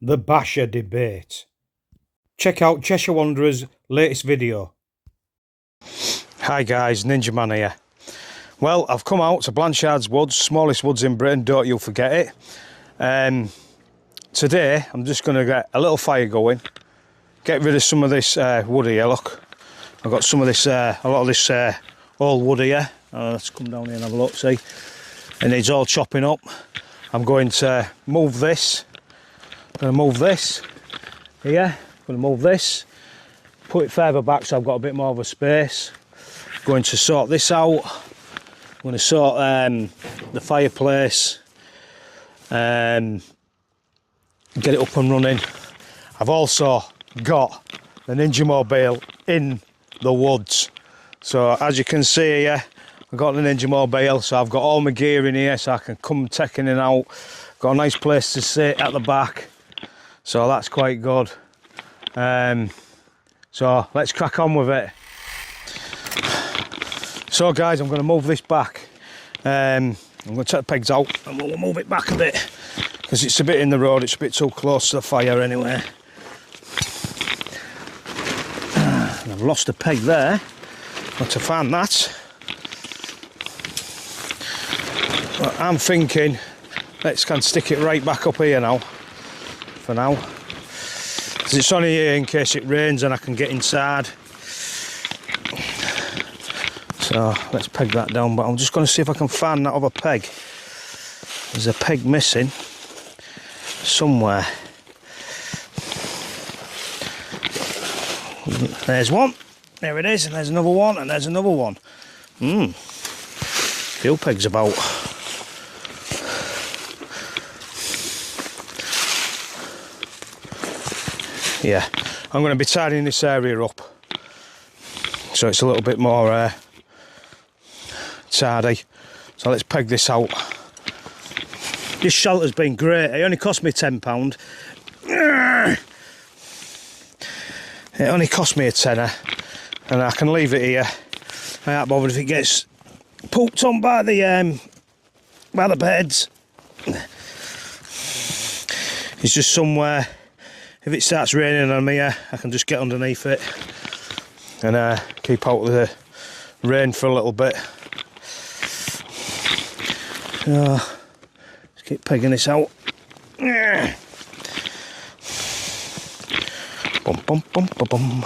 The Basha debate. Check out Cheshire Wanderer's latest video. Hi guys, Ninja Man here. Well, I've come out to Blanchard's Woods, smallest woods in Britain, don't you forget it. Today, I'm just going to get a little fire going, get rid of some of this wood here, look. I've got some of this, a lot of this old wood here. Let's come down here and have a look, see. It needs all chopping up. I'm going to move this. I'm going to move this here. I'm going to move this. Put it further back so I've got a bit more of a space. Going to sort this out. I'm going to sort the fireplace. Get it up and running. I've also got the Ninja Mobile in the woods. So as you can see here, I've got the Ninja Mobile, so I've got all my gear in here so I can come taking it out. Got a nice place to sit at the back, so that's quite good. So let's crack on with it. So guys, I'm going to move this back. I'm going to take the pegs out and we'll move it back a bit because it's a bit in the road, it's a bit too close to the fire anyway. And I've lost a peg there, got to find that. But I'm thinking, let's kind of stick it right back up here now, for now. Because it's only here in case it rains and I can get inside. So let's peg that down, but I'm just going to see if I can find that other peg. There's a peg missing somewhere. There's one, there it is, and there's another one, and there's another one. Few pegs about. Yeah, I'm going to be tidying this area up so it's a little bit more tidy. So let's peg this out. This shelter's been great. It only cost me £10. It only cost me a tenner, and I can leave it here. I ain't bothered if it gets pooped on by the beds. It's just somewhere. If it starts raining on me, I can just get underneath it and keep out of the rain for a little bit. So, let's keep pegging this out. Bum bum bum bum bum.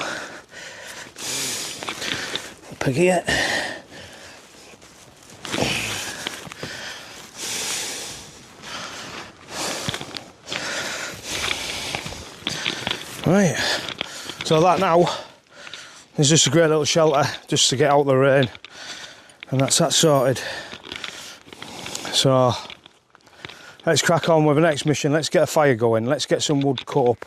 Peg here. Right, so that now is just a great little shelter just to get out the rain, and that's that sorted. So let's crack on with the next mission. Let's get a fire going, let's get some wood cut up.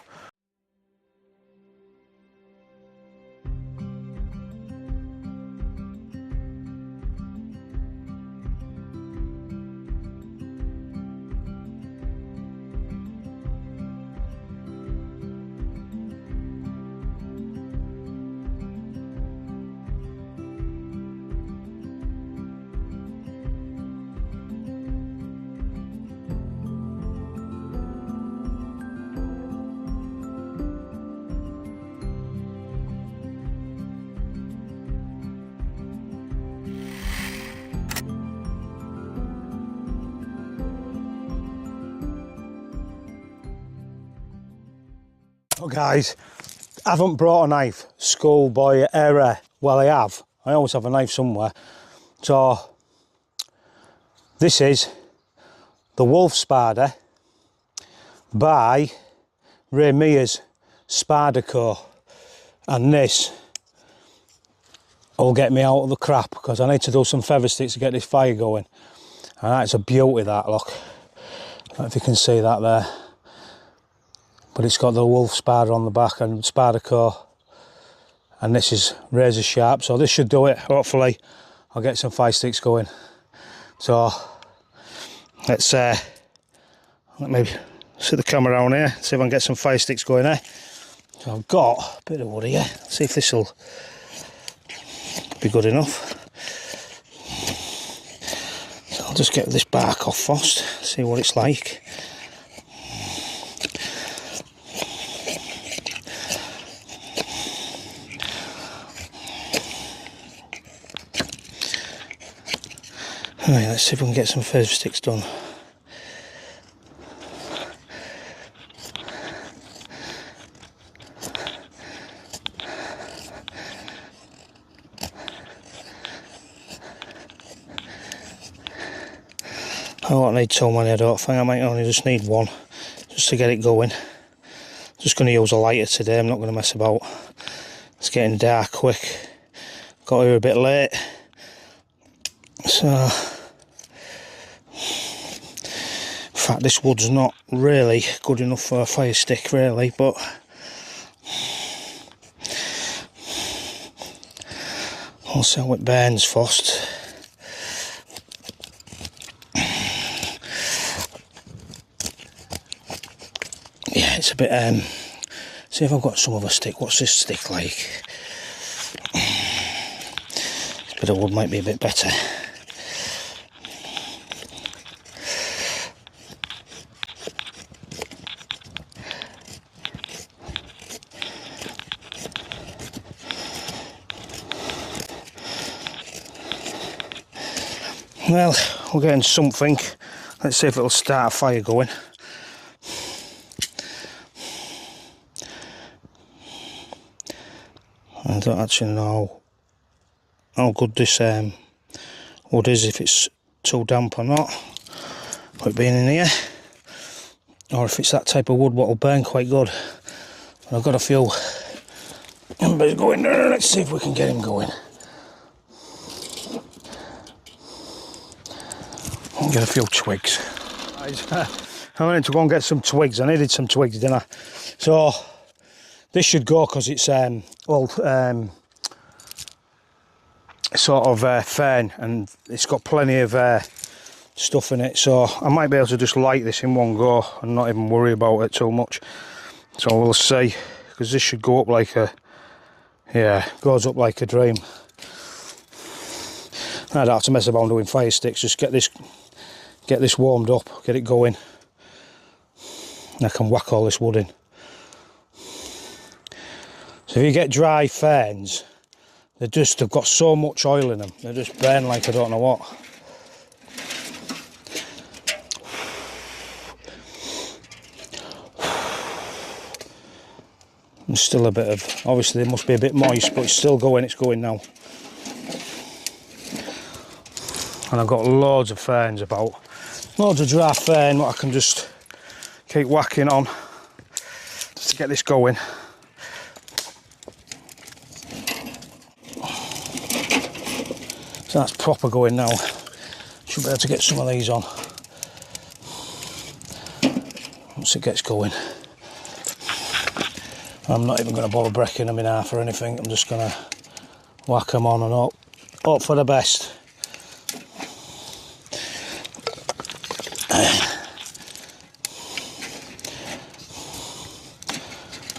Oh guys, I haven't brought a knife, schoolboy error. Well, I have. I always have a knife somewhere. So this is the Wolf Spider by Ray Mears Spider Co. And this will get me out of the crap because I need to do some feather sticks to get this fire going. And that's a beauty, that, look. I don't know if you can see that there. But it's got the Wolf Spider on the back and Spider Co. And this is razor sharp, so this should do it. Hopefully I'll get some fire sticks going. So let's let me sit the camera around here, see if I can get some fire sticks going there. So I've got a bit of wood here. See if this will be good enough. So I'll just get this bark off first, see what it's like. Right, let's see if we can get some furze sticks done. I won't need too many, I don't think. I might only just need one, just to get it going. Just going to use a lighter today, I'm not going to mess about. It's getting dark quick. Got here a bit late. So, in fact, this wood's not really good enough for a fire stick, really, but we'll see how it burns first. Yeah, it's a bit, see if I've got some other stick. What's this stick like? This bit of wood might be a bit better. Well, we're getting something. Let's see if it'll start a fire going. I don't actually know how good this wood is, if it's too damp or not, with it being in here, or if it's that type of wood what will burn quite good. But I've got a few embers going there. Let's see if we can get him going. I'll get a few twigs. I went to go and get some twigs. I needed some twigs, didn't I? So this should go, because it's sort of fern, and it's got plenty of stuff in it, so I might be able to just light this in one go and not even worry about it too much. So we'll see, because this should go up like a, yeah, goes up like a dream. I don't have to mess about doing fire sticks, just get this warmed up, get it going, and I can whack all this wood in. So if you get dry ferns, they've got so much oil in them, they just burn like I don't know what. There's still a bit of, obviously they must be a bit moist, but it's still going, it's going now. And I've got loads of ferns about, loads of dry fern what I can just keep whacking on just to get this going. So that's proper going now. Should be able to get some of these on once it gets going. I'm not even going to bother breaking them in half or anything. I'm just going to whack them on and hope for the best.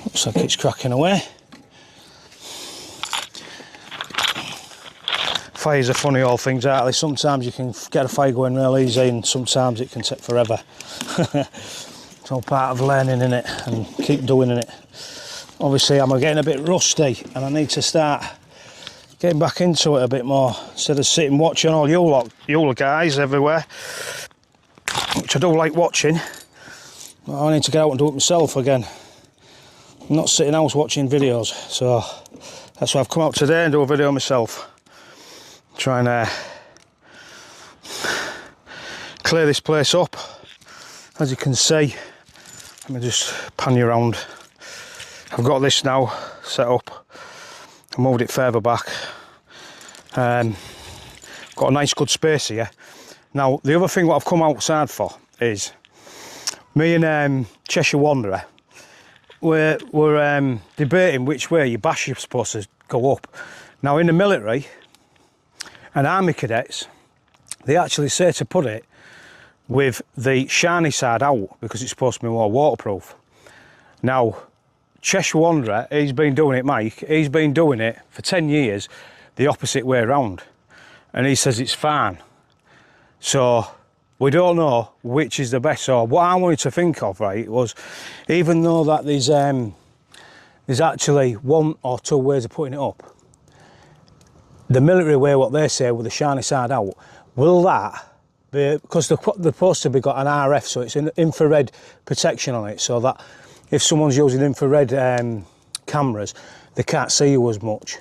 Looks like it's cracking away. Fires are funny old things, aren't they? Sometimes you can get a fire going real easy, and sometimes it can take forever. It's all part of learning, in it, and keep doing it. Obviously I'm getting a bit rusty, and I need to start getting back into it a bit more, instead of sitting watching all you guys everywhere, which I do like watching. But I need to get out and do it myself again. I'm not sitting house watching videos, so that's why I've come out today and do a video myself. Try and clear this place up. As you can see, let me just pan you around. I've got this now set up. I moved it further back. Got a nice good space here. Now the other thing what I've come outside for is me and Cheshire Wanderer. We're debating which way your basha is supposed to go up. Now in the military and army cadets, they actually say to put it with the shiny side out, because it's supposed to be more waterproof. Now Cheshire Wanderer, he's been doing it, Mike, he's been doing it for 10 years the opposite way around, and he says it's fine. So we don't know which is the best. So what I wanted to think of, right, was, even though that there's actually one or two ways of putting it up, the military way, what they say with the shiny side out, Will that be, because they're supposed to be got an RF, so it's an infrared protection on it, so that if someone's using infrared cameras, they can't see you as much.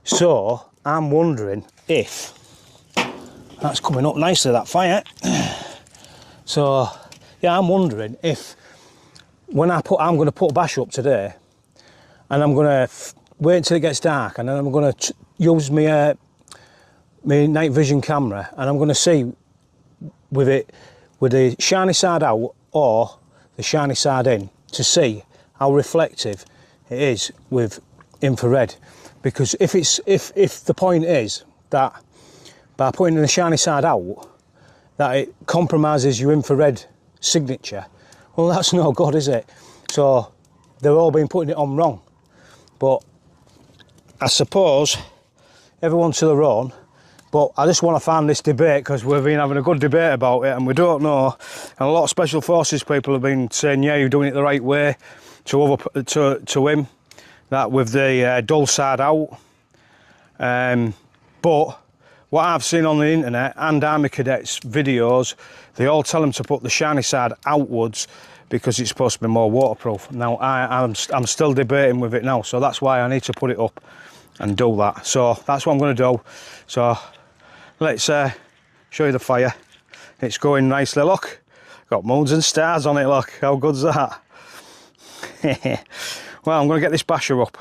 So I'm wondering if that's coming up nicely, that fire. So yeah, I'm wondering if when I'm going to put a bash up today, and I'm going to wait until it gets dark, and then I'm going to use my night vision camera, and I'm going to see with the shiny side out or the shiny side in, to see how reflective it is with infrared. Because if the point is that by putting the shiny side out, that it compromises your infrared signature, well, that's no good, is it? So they've all been putting it on wrong. But I suppose everyone to their own. But I just want to find this debate, because we've been having a good debate about it and we don't know. And a lot of special forces people have been saying, yeah, you're doing it the right way, to him, that with the dull side out. But what I've seen on the internet and Army cadets videos, they all tell them to put the shiny side outwards because it's supposed to be more waterproof. Now I'm still debating with it now, so that's why I need to put it up and do that. So that's what I'm going to do. So let's show you the fire. It's going nicely, look. Got moons and stars on it, look. How good's that? Well, I'm going to get this basher up.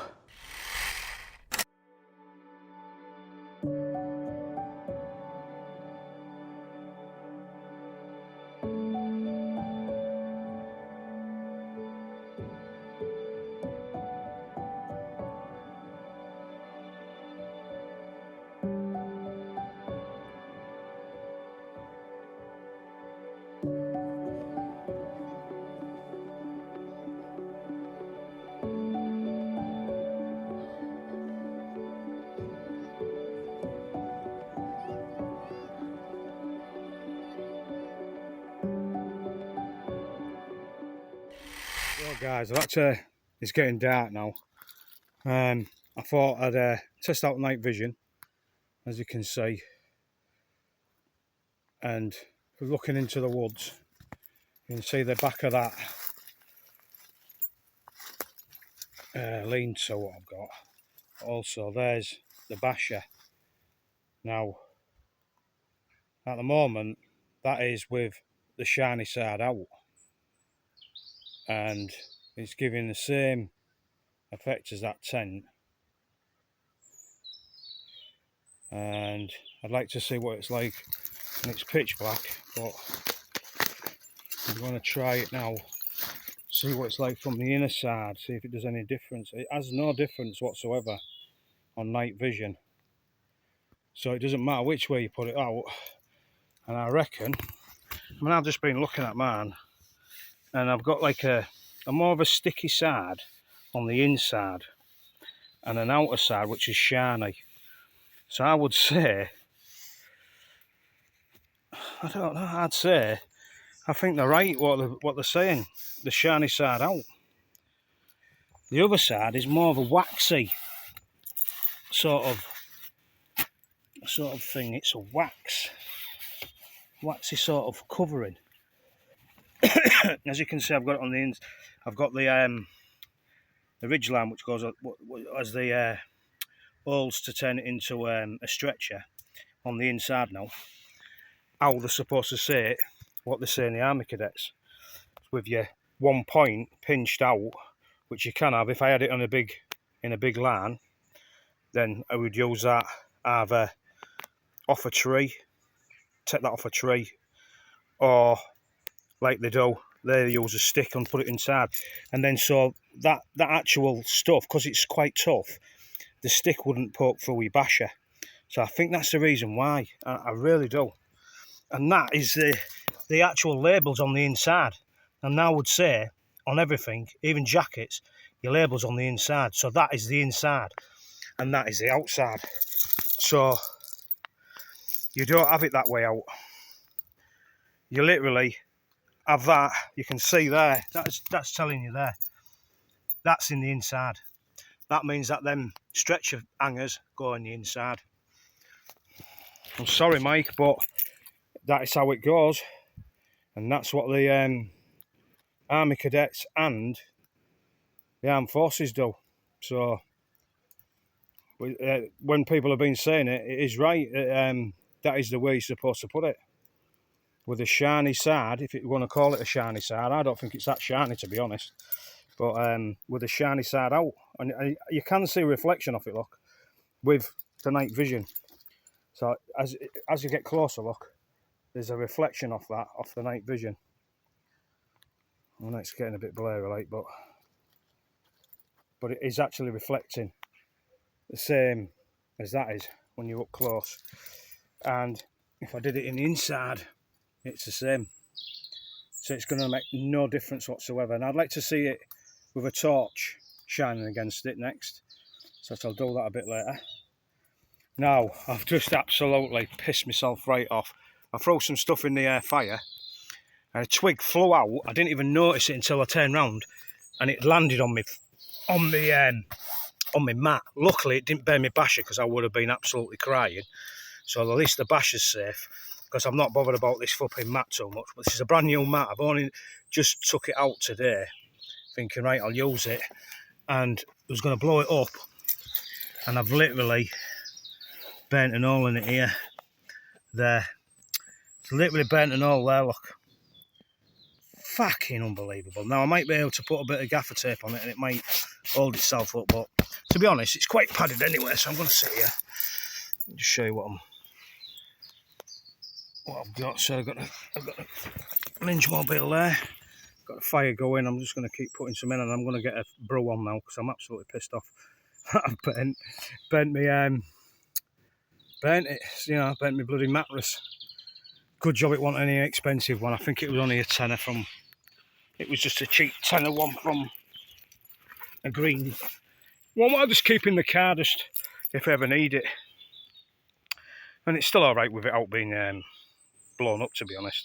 Well guys, it's getting dark now. I thought I'd test out night vision, as you can see, and we're looking into the woods. You can see the back of that lean-to what I've got. Also, there's the basha. Now, at the moment, that is with the shiny side out, and it's giving the same effect as that tent. And I'd like to see what it's like when it's pitch black, but I'm going to try it now, see what it's like from the inner side, see if it does any difference. It has no difference whatsoever on night vision, so it doesn't matter which way you put it out. And I reckon, I mean, I've just been looking at mine, and I've got like a more of a sticky side on the inside and an outer side which is shiny. So I would say, I don't know, I think they're right what they're saying, the shiny side out. The other side is more of a waxy sort of thing. It's a waxy sort of covering. As you can see, I've got it on the ends. I've got the ridge line which goes as the holes to turn it into a stretcher on the inside now. How they're supposed to say it, what they say in the Army cadets, with your 1 point pinched out, which you can have. If I had it on in a big line, then I would use that either off a tree, take that off a tree, or like they do, they use a stick and put it inside. And then so that actual stuff, because it's quite tough, the stick wouldn't poke through your basher. So I think that's the reason why. I really do. And that is the actual labels on the inside. And I would say on everything, even jackets, your labels on the inside. So that is the inside and that is the outside. So you don't have it that way out. You literally have that. You can see there, that's telling you there, that's in the inside. That means that them stretcher hangers go on the inside. I'm sorry Mike, but that is how it goes, and that's what the Army cadets and the armed forces do. So when people have been saying it, it is right. That is the way you're supposed to put it. With a shiny side, if you want to call it a shiny side, I don't think it's that shiny, to be honest. But with a shiny side out, and you can see a reflection of it, look, with the night vision. So as you get closer, look, there's a reflection of that, off the night vision. I know it's getting a bit blurry, like, but it is actually reflecting the same as that is when you're up close. And if I did it in the inside, it's the same. So it's going to make no difference whatsoever. And I'd like to see it with a torch shining against it next. So I'll do that a bit later. Now, I've just absolutely pissed myself right off. I threw some stuff in the fire and a twig flew out. I didn't even notice it until I turned round and it landed on me, on my mat. Luckily, it didn't burn my basha because I would have been absolutely crying. So at least the basha's safe, because I'm not bothered about this flipping mat too much. But this is a brand new mat. I've only just took it out today, thinking, right, I'll use it. And I was going to blow it up. And I've literally burnt an hole in it here. There. It's literally burnt an hole there, look. Fucking unbelievable. Now, I might be able to put a bit of gaffer tape on it and it might hold itself up. But to be honest, it's quite padded anyway. So I'm going to sit here. I'll just show you what I've got. So I've got a Lynch mobile there, got the fire going. I'm just going to keep putting some in, and I'm going to get a brew on now because I'm absolutely pissed off. I've burnt my bloody mattress. Good job it wasn't any expensive one. I think it was only a tenner from. It was just a cheap tenner one from a green one. I'll just keep in the car just if I ever need it. And it's still all right with it out being blown up, to be honest.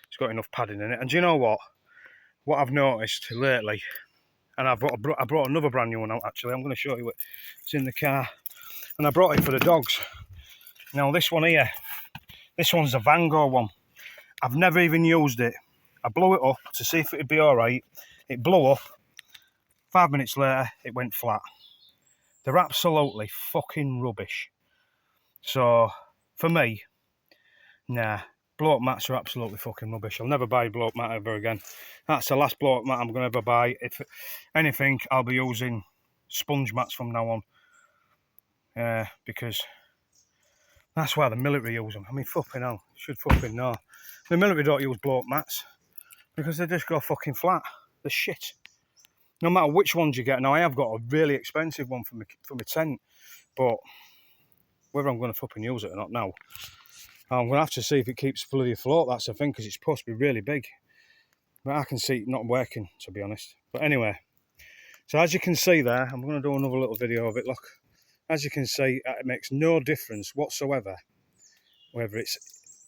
It's got enough padding in it. And do you know what? What I've noticed lately, and I brought another brand new one out actually. I'm going to show you it. It's in the car, and I brought it for the dogs. Now this one here, this one's the Vango one. I've never even used it. I blew it up to see if it'd be all right. It blew up. 5 minutes later, it went flat. They're absolutely fucking rubbish. So for me, nah. Blow-up mats are absolutely fucking rubbish. I'll never buy a blow-up mat ever again. That's the last blow-up mat I'm going to ever buy. If anything, I'll be using sponge mats from now on. Because that's why the military use them. I mean, fucking hell. Should fucking know. The military don't use blow-up mats because they just go fucking flat. They're shit. No matter which ones you get. Now, I have got a really expensive one for my tent. But whether I'm going to fucking use it or not now, I'm going to have to see if it keeps bloody afloat. That's the thing, because it's supposed to be really big. But I can see it not working, to be honest. But anyway, so as you can see there, I'm going to do another little video of it. Look, as you can see, it makes no difference whatsoever whether it's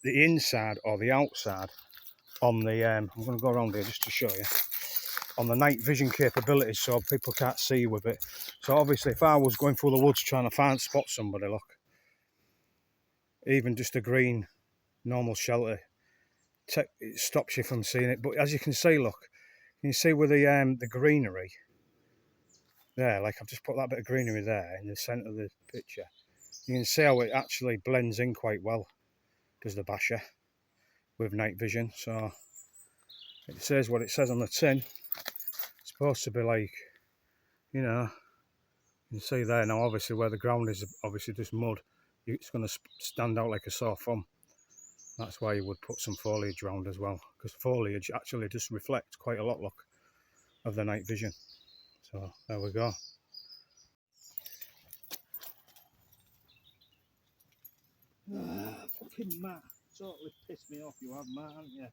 the inside or the outside on the, I'm going to go around here just to show you, on the night vision capabilities so people can't see you with it. So obviously if I was going through the woods trying to spot somebody, look, even just a green normal shelter, it stops you from seeing it. But as you can see, look, you can see with the greenery there, like I've just put that bit of greenery there in the centre of the picture. You can see how it actually blends in quite well, does the basha, with night vision. So it says what it says on the tin. It's supposed to be like, you know, you can see there now, obviously where the ground is obviously just mud, it's going to stand out like a sore thumb. That's why you would put some foliage around as well, because foliage actually just reflects quite a lot, look, of the night vision. So there we go. Fucking Matt, totally pissed me off. You have Matt, haven't you?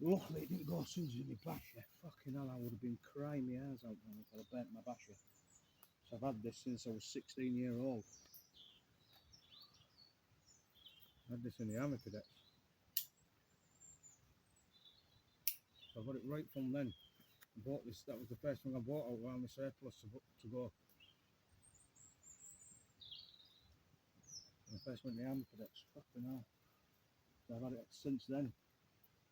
Luckily it didn't go as soon as my basha. Fucking hell, I would have been crying my eyes out now if I'd have burnt my basha. So I've had this since I was 16 years old. I had this in the Army cadets. So I got it right from then. I bought this, that was the first thing I bought out around the surplus to go. when I first went to the army cadets, fucking hell. So I've had it since then,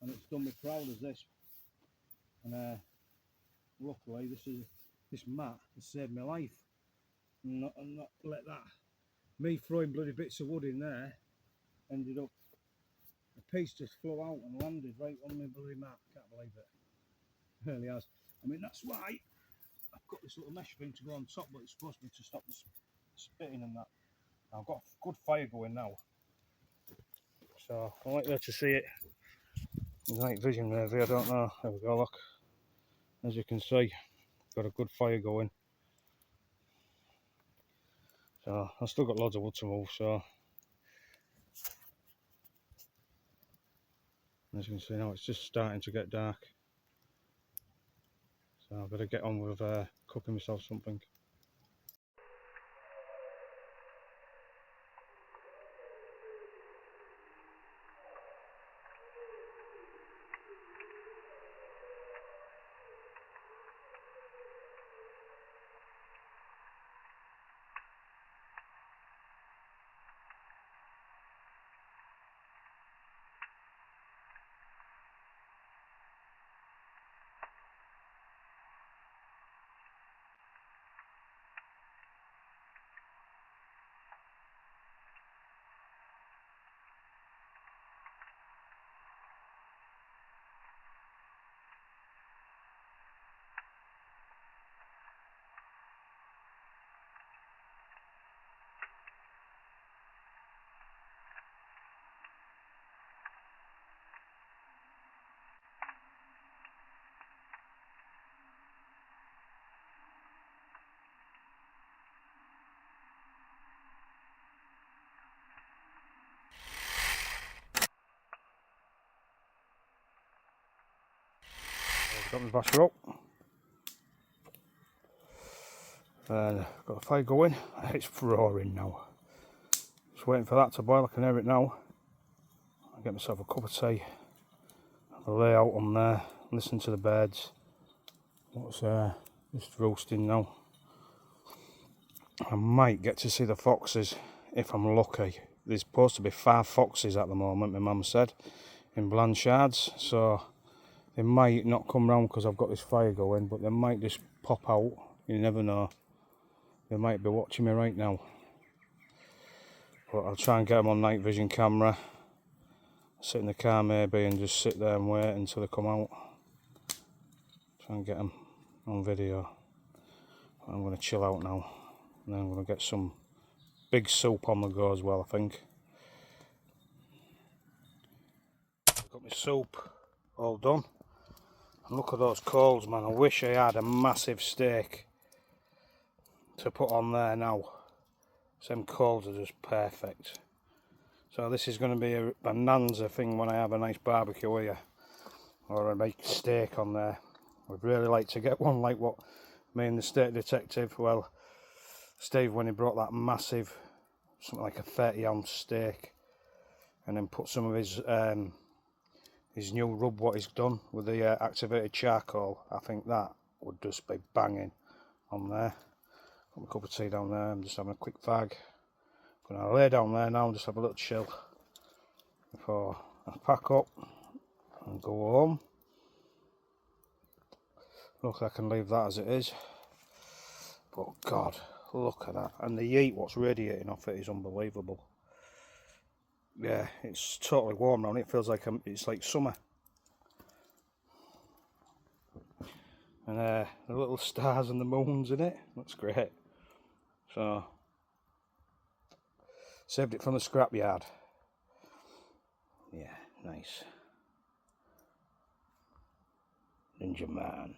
and it's done me proud as this. And luckily this mat has saved my life, and not let that, me throwing bloody bits of wood in there, ended up, the piece just flew out and landed right on my bloody mat. Can't believe it. It really has. I mean, that's why I've got this little mesh thing to go on top, but it's supposed to be to stop the spitting and that. I've got a good fire going now, so I like there to see it. Night vision maybe, I don't know. There we go, look. As you can see, got a good fire going. So I've still got loads of wood to move, so as you can see now, it's just starting to get dark. So I better get on with cooking myself something. Got my basha up, and got the fire going. It's roaring now. Just waiting for that to boil. I can hear it now. I'll get myself a cup of tea, have a lay out on there, listen to the birds. What's just roasting now. I might get to see the foxes if I'm lucky. There's supposed to be 5 foxes at the moment, my mum said, in Blanchards, so they might not come round because I've got this fire going, but they might just pop out. You never know. They might be watching me right now. But I'll try and get them on night vision camera. Sit in the car maybe and just sit there and wait until they come out. Try and get them on video. I'm going to chill out now. And then I'm going to get some big soup on the go as well, I think. I've got my soup all done. And look at those coals, man. I wish I had a massive steak to put on there now. Some coals are just perfect. So this is going to be a bonanza thing when I have a nice barbecue here, or a nice steak on there. I'd really like to get one like what me and the state detective, well, Steve, when he brought that massive, something like a 30-ounce steak, and then put some of his new rub what he's done with the activated charcoal. I think that would just be banging on there. Got my cup of tea down there. I'm just having a quick fag. I'm going to lay down there now and just have a little chill before I pack up and go home. Look, I can leave that as it is. But God, look at that. And the heat what's radiating off it is unbelievable. Yeah, it's totally warm now. It feels like it's like summer. And the little stars and the moons in it. That's great. So, saved it from the scrapyard. Yeah, nice. Ninja man.